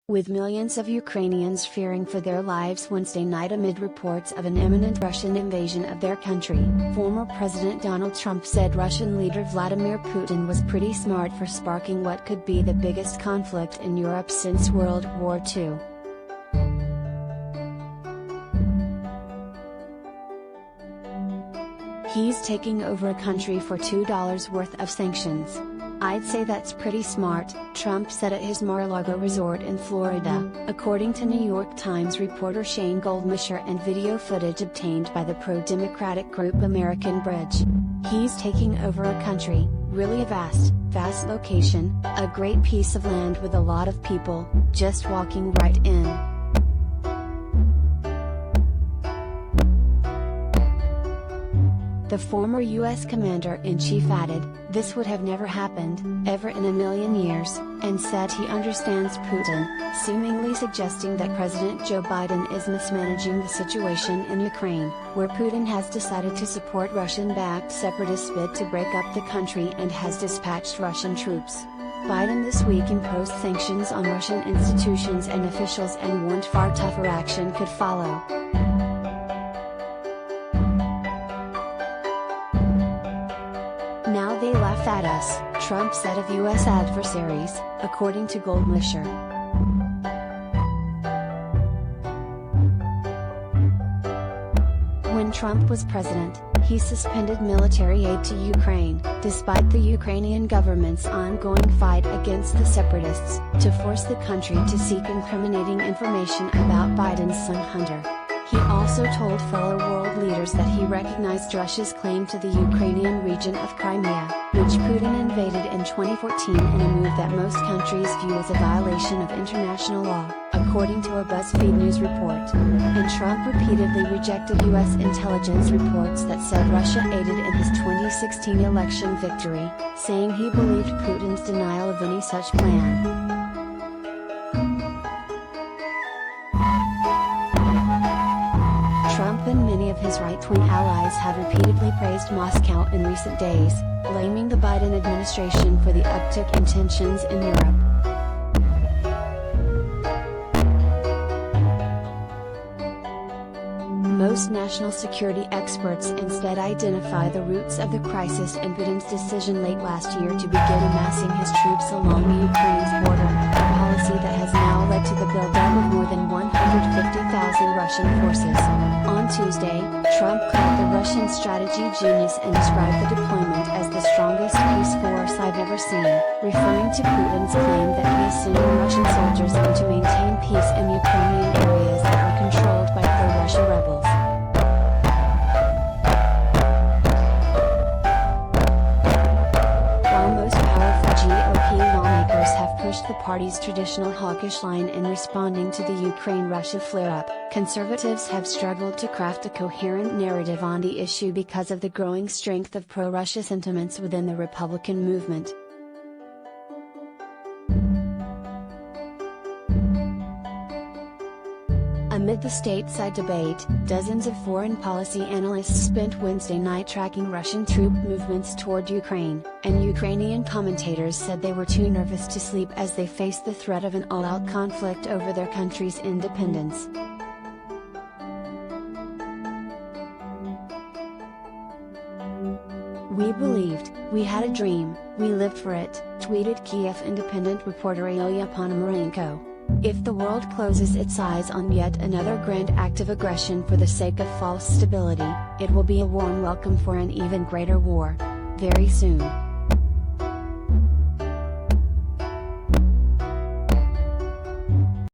With millions of Ukrainians fearing for their lives Wednesday night amid reports of an imminent Russian invasion of their country, former President Donald Trump said Russian leader Vladimir Putin was pretty smart for sparking what could be the biggest conflict in Europe since World War II. He's taking over a country for $2 worth of sanctions. I'd say that's pretty smart, Trump said at his Mar-a-Lago resort in Florida, according to New York Times reporter Shane Goldmacher and video footage obtained by the pro-democratic group American Bridge. He's taking over a country, really a vast location, a great piece of land with a lot of people, just walking right in. The former U.S. Commander-in-Chief added, "This would have never happened, ever in a million years," and said he understands Putin, seemingly suggesting that President Joe Biden is mismanaging the situation in Ukraine, where Putin has decided to support Russian-backed separatist bid to break up the country and has dispatched Russian troops. Biden this week imposed sanctions on Russian institutions and officials and warned far tougher action could follow. "Now they laugh at us," Trump said of U.S. adversaries, according to Goldmacher. When Trump was president, he suspended military aid to Ukraine, despite the Ukrainian government's ongoing fight against the separatists, to force the country to seek incriminating information about Biden's son Hunter. He also told fellow world leaders that he recognized Russia's claim to the Ukrainian region of Crimea, which Putin invaded in 2014 in a move that most countries view as a violation of international law, according to a BuzzFeed News report. And Trump repeatedly rejected U.S. intelligence reports that said Russia aided in his 2016 election victory, saying he believed Putin's denial of any such plan. Trump and many of his right-wing allies have repeatedly praised Moscow in recent days, blaming the Biden administration for the uptick in tensions in Europe. Most national security experts instead identify the roots of the crisis in Putin's decision late last year to begin amassing his troops along Ukraine's border, a policy that has now led to the buildup of more than 150,000 Russian forces. On Tuesday, Trump called the Russian strategy genius and described the deployment as the strongest peace force I've ever seen, referring to Putin's claim that he's sending Russian soldiers in to maintain peace in Ukrainian areas that are controlled by pro-Russia rebels. While most powerful GOP lawmakers have pushed the party's traditional hawkish line in responding to the Ukraine-Russia flare-up, conservatives have struggled to craft a coherent narrative on the issue because of the growing strength of pro-Russia sentiments within the Republican movement. Amid the stateside debate, dozens of foreign policy analysts spent Wednesday night tracking Russian troop movements toward Ukraine, and Ukrainian commentators said they were too nervous to sleep as they faced the threat of an all-out conflict over their country's independence. "We believed, we had a dream, we lived for it," tweeted Kiev Independent reporter Ilya Ponomarenko. "If the world closes its eyes on yet another grand act of aggression for the sake of false stability, it will be a warm welcome for an even greater war. Very soon."